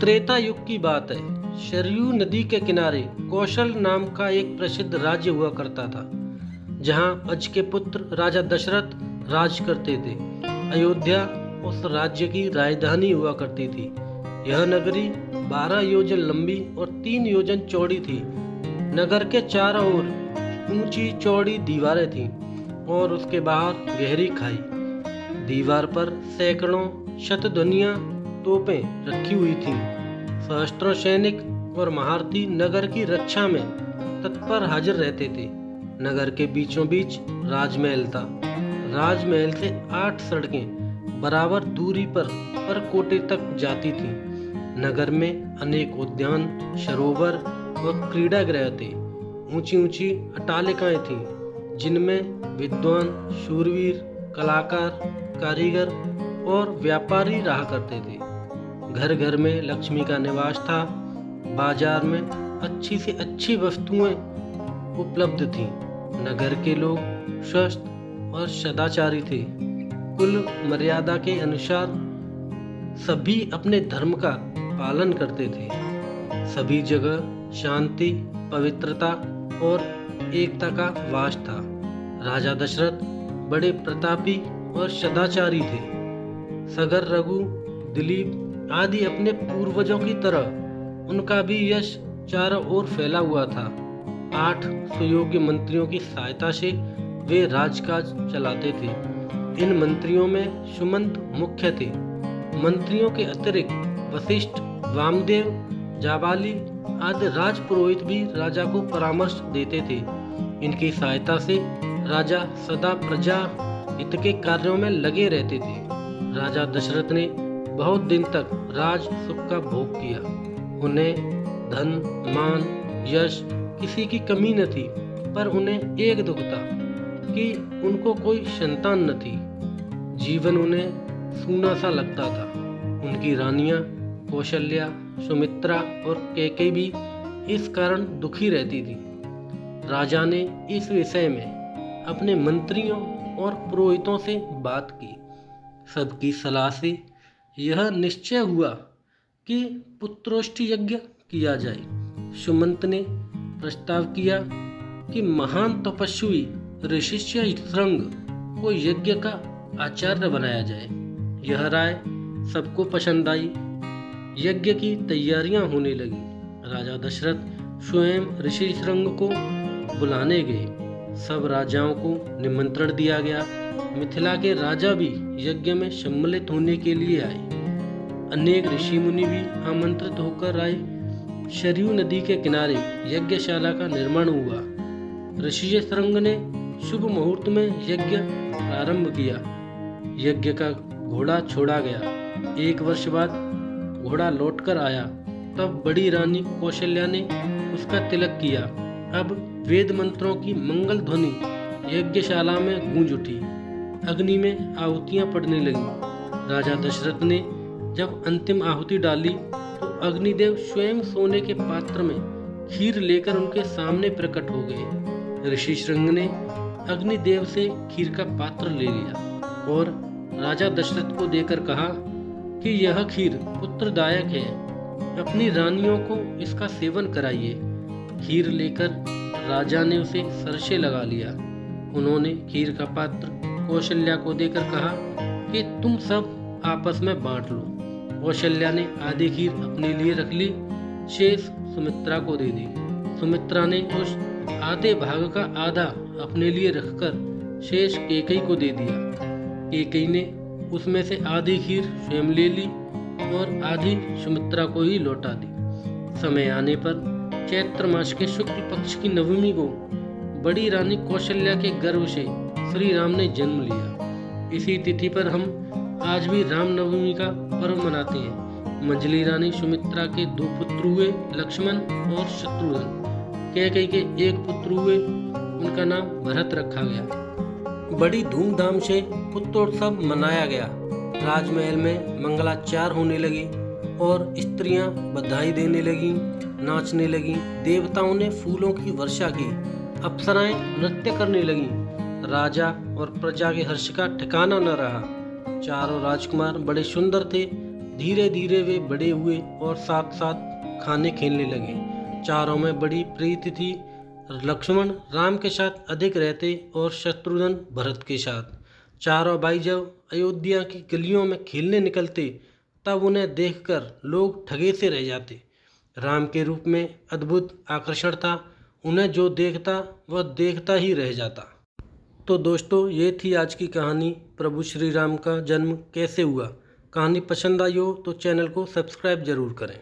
त्रेता युग की बात है। सरयू नदी के किनारे कौशल नाम का एक प्रसिद्ध राज्य हुआ करता था, जहां अज के पुत्र राजा दशरथ राज करते थे। अयोध्या उस राज्य की राजधानी हुआ करती थी। यह नगरी 12 योजन लंबी और 3 योजन चौड़ी थी। नगर के चारों ओर ऊंची चौड़ी दीवारें थीं और उसके बाहर गहरी खाई। दीवार पर सैकड़ों शतध्वनियां तोपें रखी हुई थीं। सहस्त्रों सैनिक और महारथी नगर की रक्षा में तत्पर हाजिर रहते थे। नगर के बीचों बीच राजमहल था। राजमहल से 8 सड़कें बराबर दूरी पर कोटे तक जाती थीं। नगर में अनेक उद्यान, सरोवर और क्रीड़ा गृह थे। ऊंची ऊंची अट्टालिकाएं थीं, जिनमें विद्वान, शूरवीर, कलाकार, कारीगर और व्यापारी रहा करते थे। घर घर में लक्ष्मी का निवास था। बाजार में अच्छी से अच्छी वस्तुएं उपलब्ध थीं। नगर के लोग स्वस्थ और सदाचारी थे। कुल मर्यादा के अनुसार सभी अपने धर्म का पालन करते थे। सभी जगह शांति, पवित्रता और एकता का वास था। राजा दशरथ बड़े प्रतापी और सदाचारी थे। सगर, रघु, दिलीप आदि अपने पूर्वजों की तरह उनका भी यश चारों ओर फैला हुआ था। 8 सुयोग्य मंत्रियों की सहायता से वे राजकाज चलाते थे। इन मंत्रियों में सुमंत मुख्य थे। मंत्रियों के अतिरिक्त वशिष्ठ, वामदेव, जाबाली आदि राजपुरोहित भी राजा को परामर्श देते थे। इनकी सहायता से राजा सदा प्रजा हित के कार्यों में लगे रहते थे। राजा दशरथ ने बहुत दिन तक राज सुख का भोग किया। उन्हें धन, मान, यश किसी की कमी न थी, पर उन्हें एक दुख था कि उनको कोई संतान न थी। जीवन उन्हें सूना सा लगता था। उनकी रानियां कौशल्या, सुमित्रा और कैकेयी भी इस कारण दुखी रहती थी। राजा ने इस विषय में अपने मंत्रियों और पुरोहितों से बात की। सबकी सलाह से यह निश्चय हुआ कि पुत्रोष्टि यज्ञ किया जाए। सुमंत ने प्रस्ताव किया कि महान तपस्वी ऋषि श्रृंग को यज्ञ का आचार्य बनाया जाए। यह राय सबको पसंद आई। यज्ञ की तैयारियां होने लगी। राजा दशरथ स्वयं ऋषि श्रृंग को बुलाने गए। सब राजाओं को निमंत्रण दिया गया। मिथिला के राजा भी यज्ञ में सम्मिलित होने के लिए आए। अनेक ऋषि मुनि भी आमंत्रित होकर आए। सरयू नदी के किनारे यज्ञशाला का निर्माण हुआ। ऋषि श्रृंग ने शुभ मुहूर्त में यज्ञ प्रारंभ किया। यज्ञ का घोड़ा छोड़ा गया। 1 वर्ष बाद घोड़ा लौटकर आया। तब बड़ी रानी कौशल्या ने उसका तिलक किया। अब वेद मंत्रों की मंगल ध्वनि यज्ञशाला में गूंज उठी। अग्नि में आहुतियां पड़ने लगीं। राजा दशरथ ने जब अंतिम आहुति डाली तो अग्निदेव स्वयं सोने के पात्र में खीर लेकर उनके सामने प्रकट हो गए। ऋषि श्रृंग ने अग्निदेव से खीर का पात्र ले लिया और राजा दशरथ को देकर कहा कि यह खीर पुत्रदायक है। अपनी रानियों को इसका सेवन कराइए। खीर लेकर राजा ने उसे सर से लगा लिया। उन्होंने खीर का पात्र कौशल्या को देकर कहा कि तुम सब आपस में बांट लो। कौशल्या ने आधी खीर अपने लिए रख ली, शेष सुमित्रा को दे दी। सुमित्रा ने उस आधे भाग का आधा अपने लिए रखकर शेष कैकेयी को दे दिया। कैकेयी ने उसमें से आधी खीर स्वयं ले ली और आधी सुमित्रा को ही लौटा दी। समय आने पर चैत्र मास के शुक्ल पक्ष की नवमी को बड़ी रानी कौशल्या के गर्भ से श्री राम ने जन्म लिया। इसी तिथि पर हम आज भी रामनवमी का पर्व मनाते हैं। मंझली रानी सुमित्रा के 2 पुत्र हुए, लक्ष्मण और शत्रुघ्न। कैकेयी के 1 पुत्र हुए, उनका नाम भरत रखा गया। बड़ी धूमधाम से पुत्रोत्सव मनाया गया। राजमहल में मंगलाचार होने लगे और स्त्रियां बधाई देने लगीं, नाचने लगीं। देवताओं ने फूलों की वर्षा की। अप्सराएं नृत्य करने लगीं। राजा और प्रजा के हर्ष का ठिकाना न रहा। चारों राजकुमार बड़े सुंदर थे धीरे धीरे वे बड़े हुए और साथ साथ खाने खेलने लगे। चारों में बड़ी प्रीति थी। लक्ष्मण राम के साथ अधिक रहते और शत्रुघ्न भरत के साथ। चारों भाई जब अयोध्या की गलियों में खेलने निकलते तब उन्हें देखकर लोग ठगे से रह जाते। राम के रूप में अद्भुत आकर्षण था, उन्हें जो देखता वह देखता ही रह जाता। तो दोस्तों, ये थी आज की कहानी, प्रभु श्री राम का जन्म कैसे हुआ। कहानी पसंद आई हो तो चैनल को सब्सक्राइब जरूर करें।